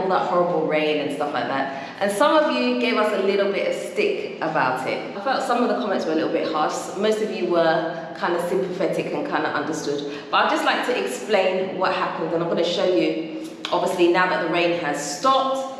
all that horrible rain and stuff like that. And some of you gave us a little bit of stick about it. I felt some of the comments were a little bit harsh. Most of you were kind of sympathetic and kind of understood. But I'd just like to explain what happened, and I'm going to show you, obviously now that the rain has stopped,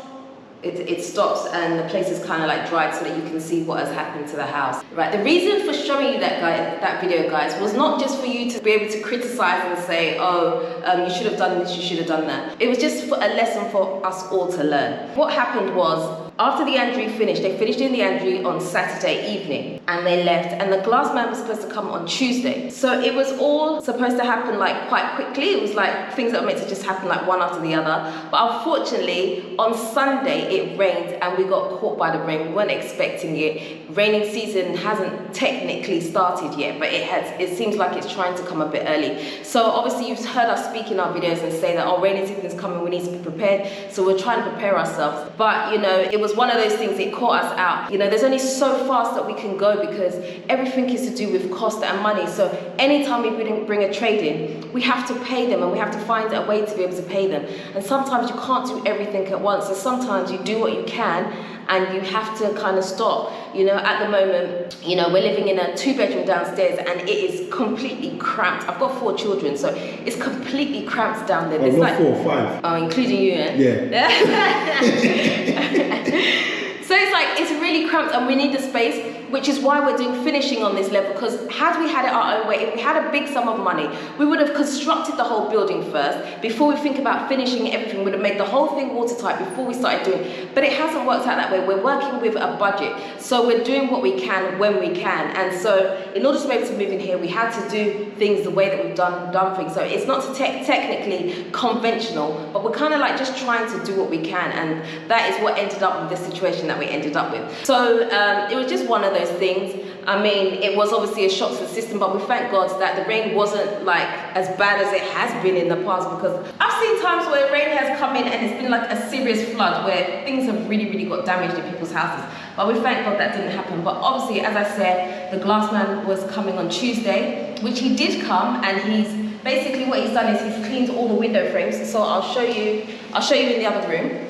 it stops and the place is kind of like dried so that you can see what has happened to the house. Right, the reason for showing you that video, guys, was not just for you to be able to criticize and say, oh, you should have done this, you should have done that. It was just for a lesson for us all to learn. What happened was, after the Andrew finished, they finished doing the Andrew on Saturday evening and they left, and the glass man was supposed to come on Tuesday. So it was all supposed to happen like quite quickly. It was like things that were meant to just happen like one after the other. But unfortunately, on Sunday it rained and we got caught by the rain. We weren't expecting it. Raining season hasn't technically started yet, but it seems like it's trying to come a bit early. So obviously you've heard us speak in our videos and say that, oh, raining season is coming, we need to be prepared. So we're trying to prepare ourselves. But you know, it was one of those things, it caught us out. You know, there's only so fast that we can go because everything is to do with cost and money. So anytime we bring a trade in, we have to pay them and we have to find a way to be able to pay them. And sometimes you can't do everything at once. So sometimes you do what you can and you have to kind of stop. You know, at the moment, you know, we're living in a 2-bedroom downstairs and it is completely cramped. I've got 4 children, so it's completely cramped down there. I've got 4 or 5. Oh, including you, eh? Yeah. So it's like, it's really cramped and we need the space, which is why we're doing finishing on this level, because had we had it our own way, if we had a big sum of money, we would have constructed the whole building first. Before we think about finishing everything, we would have made the whole thing watertight before we started doing. But it hasn't worked out that way. We're working with a budget. So we're doing what we can when we can. And so in order to be able to move in here, we had to do things the way that we've done things. So it's not technically conventional, but we're kind of like just trying to do what we can. And that is what ended up with the situation that we ended up with. So it was just one of those things. I mean, it was obviously a shock to the system, but we thank God that the rain wasn't like as bad as it has been in the past, because I've seen times where rain has come in and it's been like a serious flood where things have really got damaged in people's houses. But we thank God that didn't happen. But obviously, as I said, the glass man was coming on Tuesday, which he did come, and he's basically what he's done is he's cleaned all the window frames. So I'll show you in the other room.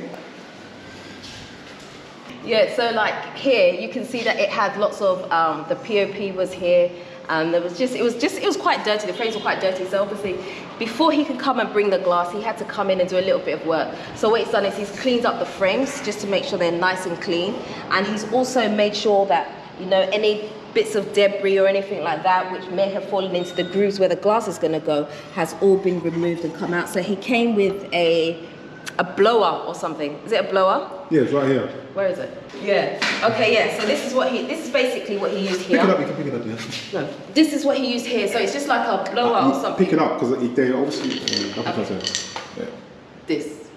Yeah, so like here you can see that it had lots of the POP was here. There was it was quite dirty. The frames were quite dirty. So obviously, before he could come and bring the glass, he had to come in and do a little bit of work. So what he's done is he's cleaned up the frames just to make sure they're nice and clean, and he's also made sure that, you know, any bits of debris or anything like that which may have fallen into the grooves where the glass is going to go has all been removed and come out. So he came with a blower or something. Is it a blower? Yeah, it's right here. Where is it? Yeah. Okay, yeah. So this is basically what he used here. Pick it up, you can pick it up, yeah. No. This is what he used here. So it's just like a blower or something. Pick it up, because they obviously... Okay. Yeah. This.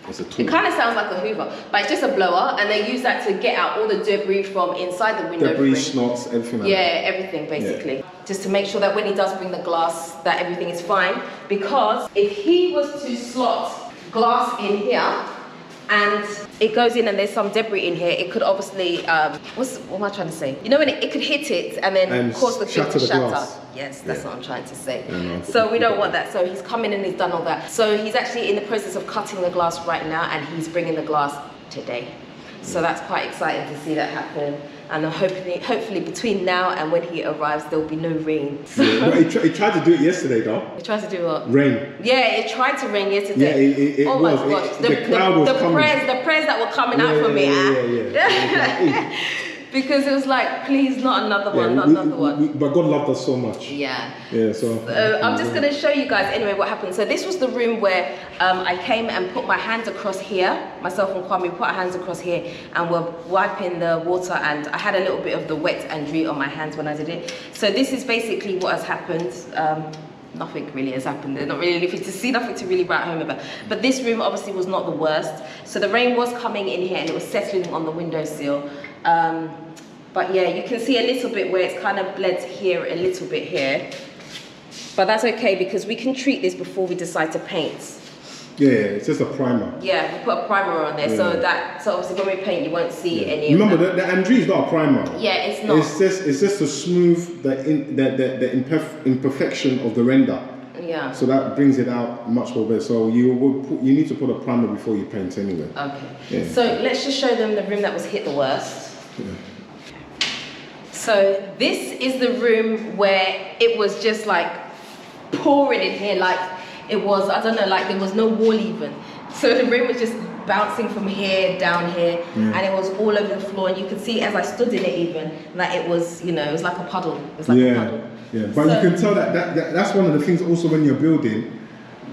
It's a tool. It kind of sounds like a Hoover, but it's just a blower, and they use that to get out all the debris from inside the window Debris, frame. snots, everything like that. that. Yeah, everything basically. Yeah. Just to make sure that when he does bring the glass, that everything is fine. Because if he was to slot glass in here, and it goes in and there's some debris in here, it could obviously, what am I trying to say? You know, when it could hit it and then cause the thing to shatter. Yes, that's what I'm trying to say. So we don't want that. So he's come in and he's done all that. So he's actually in the process of cutting the glass right now, and he's bringing the glass today. So that's quite exciting to see that happen. And hopefully between now and when he arrives, there'll be no rain. Yeah, he tried to do it yesterday, though. He tried to do what? Rain. Yeah, it tried to rain yesterday. Yeah, it oh was. my gosh, the crowd was coming. The prayers that were coming out for me. Yeah. Because it was like, please, not another one, not another one. But God loved us so much. Yeah. Yeah, so I'm just going to show you guys anyway what happened. So this was the room where I came and put my hands across here. Myself and Kwame put our hands across here and we're wiping the water, and I had a little bit of the wet and dew on my hands when I did it. So this is basically what has happened. Nothing really has happened. They're not really looking to see, nothing to really write home about. But this room obviously was not the worst. So the rain was coming in here and it was settling on the windowsill. But yeah, you can see a little bit where it's kind of bled here, a little bit here. But that's okay because we can treat this before we decide to paint. Yeah, it's just a primer. Yeah, we put a primer on there, yeah. so obviously when we paint, you won't see any. Remember, of that. the Andrew is not a primer. Yeah, it's not. It's just to smooth the imperfection of the render. Yeah. So that brings it out much more better. So you need to put a primer before you paint anyway. Okay. Yeah. So let's just show them the room that was hit the worst. Yeah. So this is the room where it was just like pouring in here, like it was, I don't know, like there was no wall even. So the rain was just bouncing from here down here, and it was all over the floor. And you could see as I stood in it even, that it was, you know, it was like a puddle. It was like a puddle. Yeah, but you can tell that's one of the things also when you're building.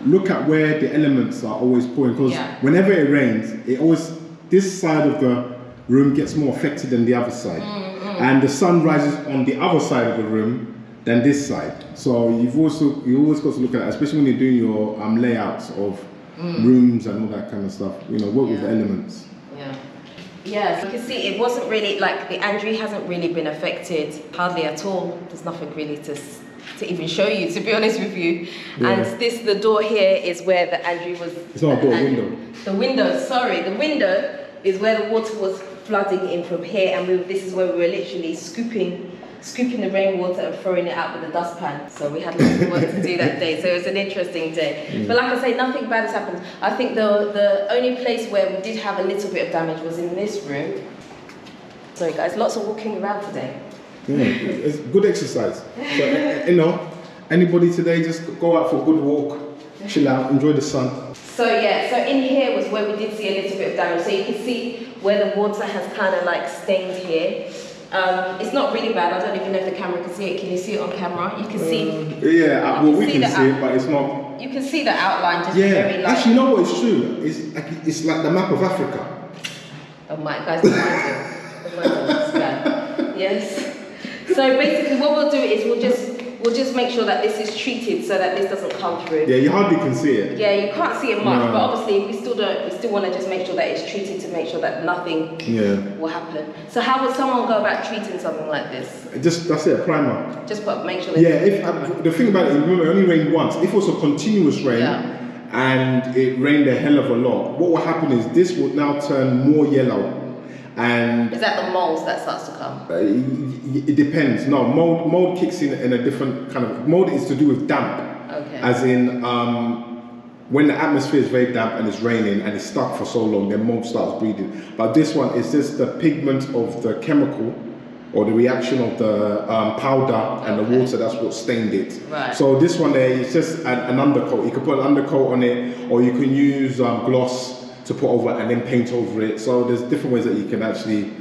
Look at where the elements are always pouring, because whenever it rains, it always, this side of the room gets more affected than the other side. And the sun rises on the other side of the room than this side. So you always got to look at that, especially when you're doing your layouts of rooms and all that kind of stuff. You know, work with the elements. Yeah, so you can see it wasn't really, like the Andrew hasn't really been affected, hardly at all. There's nothing really to even show you, to be honest with you. And the door here is where the Andrew was. It's not a door, window. The window, sorry, the window is where the water was flooding in from here, and this is where we were literally scooping the rainwater and throwing it out with the dustpan. So we had lots of work to do that day. So it was an interesting day. But like I say, nothing bad has happened. I think the only place where we did have a little bit of damage was in this room. Sorry guys, lots of walking around today. Yeah, it's good exercise. So, you know, anybody today, just go out for a good walk, chill out, enjoy the sun. So yeah, so in here was where we did see a little bit of damage. So you can see where the water has kind of like stained here. It's not really bad. I don't even know if the camera can see it. Can you see it on camera? You can see. Yeah, well, we can see it, but it's not. You can see the outline just very light. Actually, you know what? It's true. It's like the map of Africa. Oh my, guys, yes. So basically, what we'll do is we'll just make sure that this is treated so that this doesn't come through. Yeah, you hardly can see it. Yeah, you can't see it much, but obviously we still want to just make sure that it's treated to make sure that nothing will happen. So how would someone go about treating something like this? That's it, a primer. Just make sure. The thing about it, remember, it only rained once. If it was a continuous rain and it rained a hell of a lot, what will happen is this will now turn more yellow. And is that the mold that starts to come? It depends. No, mold kicks in a different kind of. Mold is to do with damp. Okay. As in, when the atmosphere is very damp and it's raining and it's stuck for so long, then mold starts breeding. But this one is just the pigment of the chemical or the reaction of the powder and the water. That's what stained it. Right. So this one there is just an undercoat. You can put an undercoat on it, or you can use gloss to put over and then paint over it. So there's different ways that you can actually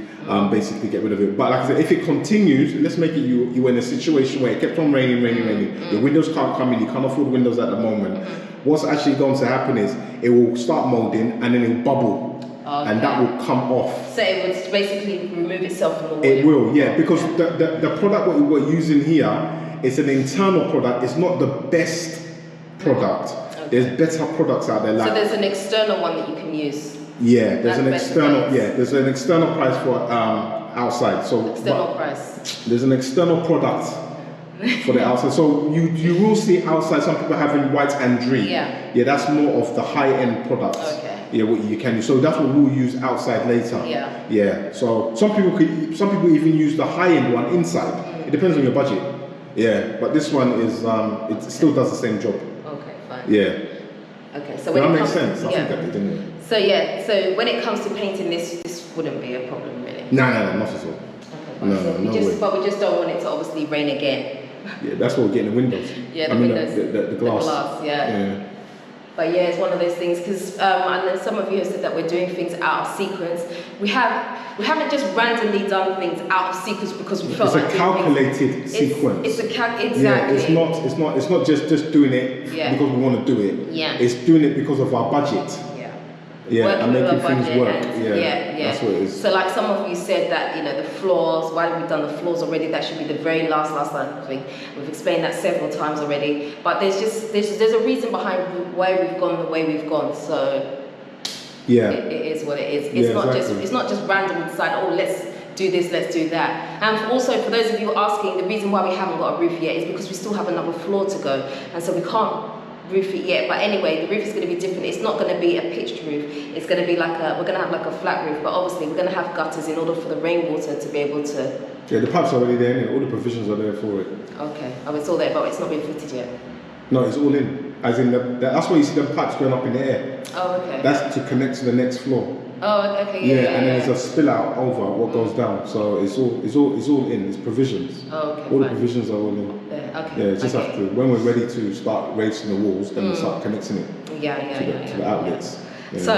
basically get rid of it. But like I said, if it continues, let's make it you were in a situation where it kept on raining. The windows can't come in, you can't afford windows at the moment. What's actually going to happen is it will start molding and then it will bubble. And that will come off. So it would basically remove itself from the water? It will, yeah, because the product what we're using here is an internal product. It's not the best product. There's better products out there. Like, so there's an external one that you can use. Yeah, there's an external. Yeah, there's an external price for outside. So external price. There's an external product for the outside. So you will see outside some people having white and green. Yeah, that's more of the high end products. Okay. Yeah, what you can use. So that's what we'll use outside later. Yeah. Yeah. So some people even use the high end one inside. It depends on your budget. Yeah, but this one is it still does the same job. Yeah. Okay, so when that makes sense. I think that did, didn't it? So yeah, so when it comes to painting this wouldn't be a problem really. No, not at all. Okay, but we just don't want it to obviously rain again. Yeah, that's what we're getting the windows. Yeah, the windows. The glass. The glass, yeah. But yeah, it's one of those things because and some of you have said that we're doing things out of sequence. We haven't just randomly done things out of sequence because we felt like it's a calculated sequence. Exactly. Yeah, it's not just doing it because we want to do it. Yeah. It's doing it because of our budget. Yeah, and making things work. Yeah, that's what it is. So like some of you said that, you know, the floors, why have we done the floors already? That should be the very last thing. We've explained that several times already. But there's a reason behind why we've gone the way we've gone. So yeah, it is what it is. It's not just randomly decide, oh, let's do this, let's do that. And also for those of you asking, the reason why we haven't got a roof yet is because we still have another floor to go. And so we can't roof it yet, but anyway, the roof is going to be different. It's not going to be a pitched roof. It's going to be we're going to have like a flat roof, but obviously we're going to have gutters in order for the rainwater to be able to. Yeah, the pipes are already there, all the provisions are there for it. Okay, it's all there, but it's not been fitted yet. No, it's all in. As in, that's why you see them pipes going up in the air. Oh, okay. That's to connect to the next floor. Oh, okay. Yeah, and then there's a spill out over what goes down. So it's all in. It's provisions. Oh, okay. All the provisions are all in. Yeah, okay. Yeah, just have to. When we're ready to start raising the walls, then we start connecting it. To the outlets. Yeah. Yeah. So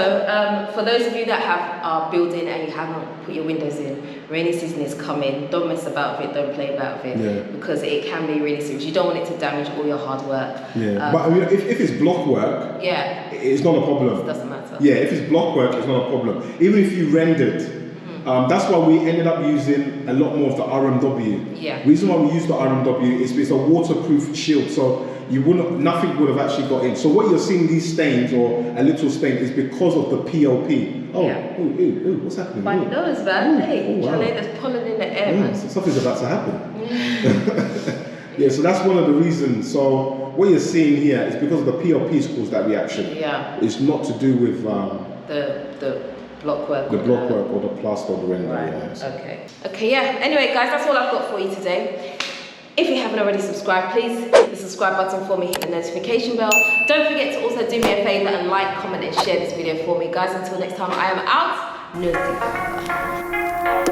for those of you that are building and you haven't put your windows in, rainy season is coming. Don't mess about with it. Don't play about with it, because it can be really serious. You don't want it to damage all your hard work. Yeah, but I mean, if it's block work, it's not a problem. It doesn't matter. Yeah, if it's block work, it's not a problem. Even if you rendered. That's why we ended up using a lot more of the RMW. Yeah. Reason why we use the RMW is it's a waterproof shield, so nothing would have actually got in. So what you're seeing these stains or a little stain is because of the PLP. Oh, ooh, what's happening? My nose, man. Hey, wow. there's pollen in the air, man. So something's about to happen. Yeah, so that's one of the reasons. So what you're seeing here is because of the PLP's caused that reaction. Yeah. It's not to do with the block work. The block work or the plaster or the render. Right. Yeah, so. Okay, yeah. Anyway, guys, that's all I've got for you today. If you haven't already subscribed, please hit the subscribe button for me, hit the notification bell. Don't forget to also do me a favor and like, comment, and share this video for me. Guys, until next time, I am out. No.